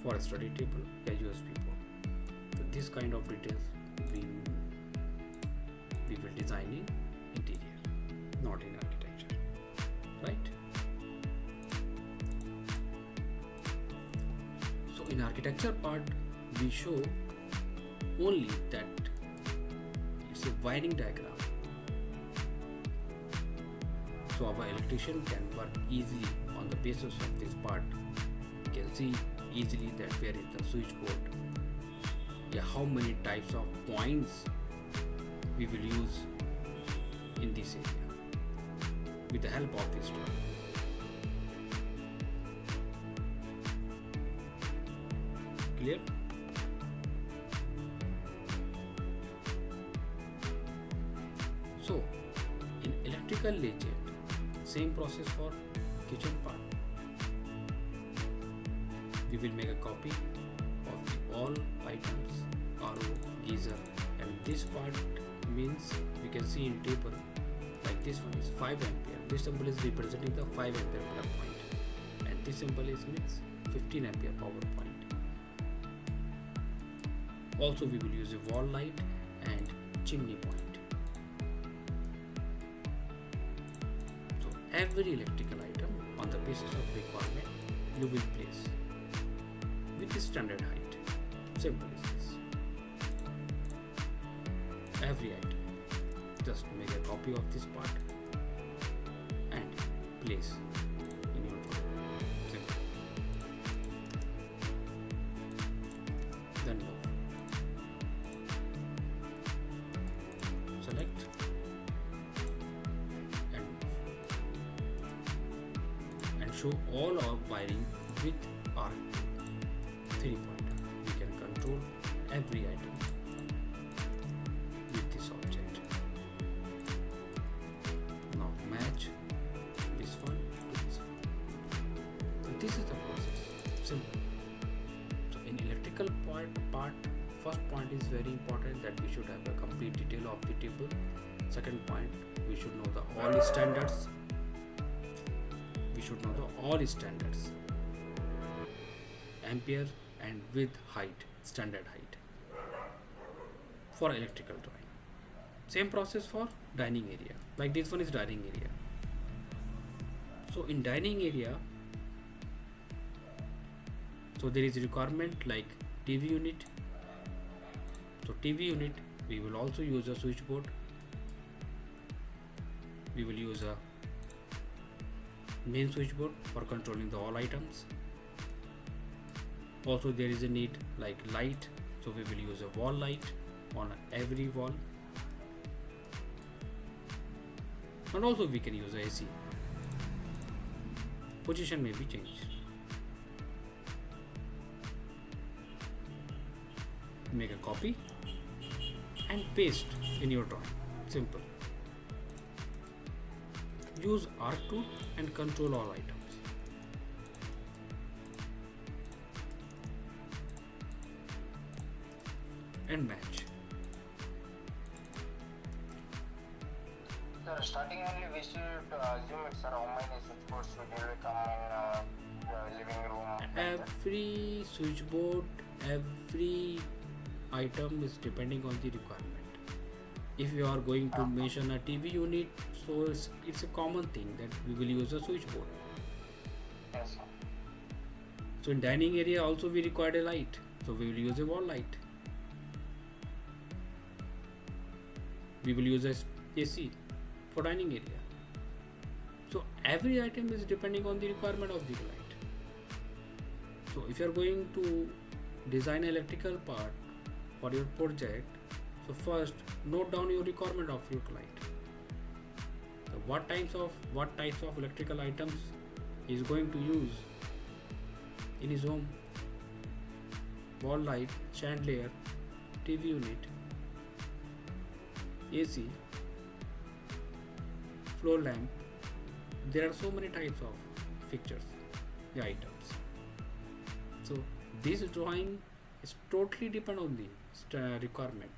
for a study table, a USB port. So this kind of details we will design in interior, not in architecture, right? So in architecture part, we show only that it's a wiring diagram, so our electrician can work easily on the basis of this part. You can see easily that where is the switchboard, how many types of points we will use in this area with the help of this drawing. Clear? So in electrical legend, same process for kitchen part. We will make a copy of all items, RO, geyser, and this part means we can see in table like this one is 5 ampere. This symbol is representing the 5 ampere power point, and this symbol is means 15 ampere power point. Also we will use a wall light and chimney point. So every electrical item on the basis of requirement you will place with the standard height. Simple is this. Every item, just make a copy of this part and place in your drawing. Simple. Then move. Select and move. And show all our wiring with our 3-pointer. We can control every item with this object. Now match this one to this one. So this is the process. Simple. So in electrical part, first point is very important, that we should have a complete detail of the table. Second point, we should know the all standards. We should know the all standards. Ampere and with height, standard height for electrical drawing. Same process for dining area. Like this one is dining area. So in dining area, so there is a requirement like TV unit. So TV unit, we will also use a switchboard. We will use a main switchboard for controlling the all items. Also there is a need like light, so we will use a wall light on every wall, and also we can use a AC. Position may be changed. Make a copy and paste in your drawing. Simple. Use arc tool and control all items. And match. So starting only we should assume it's how many switchboards will come in the living room. Every switchboard, every item is depending on the requirement. If you are going to mention a TV unit, so it's a common thing that we will use a switchboard. Yes, sir. So in dining area also we require a light, so we will use a wall light. We will use a AC for dining area. So every item is depending on the requirement of the client. So if you are going to design an electrical part for your project, so first note down your requirement of your client. So what types of electrical items he is going to use in his home. Wall light, chandelier, TV unit, AC, floor lamp. There are so many types of fixtures, the items. So this drawing is totally depend on the requirement.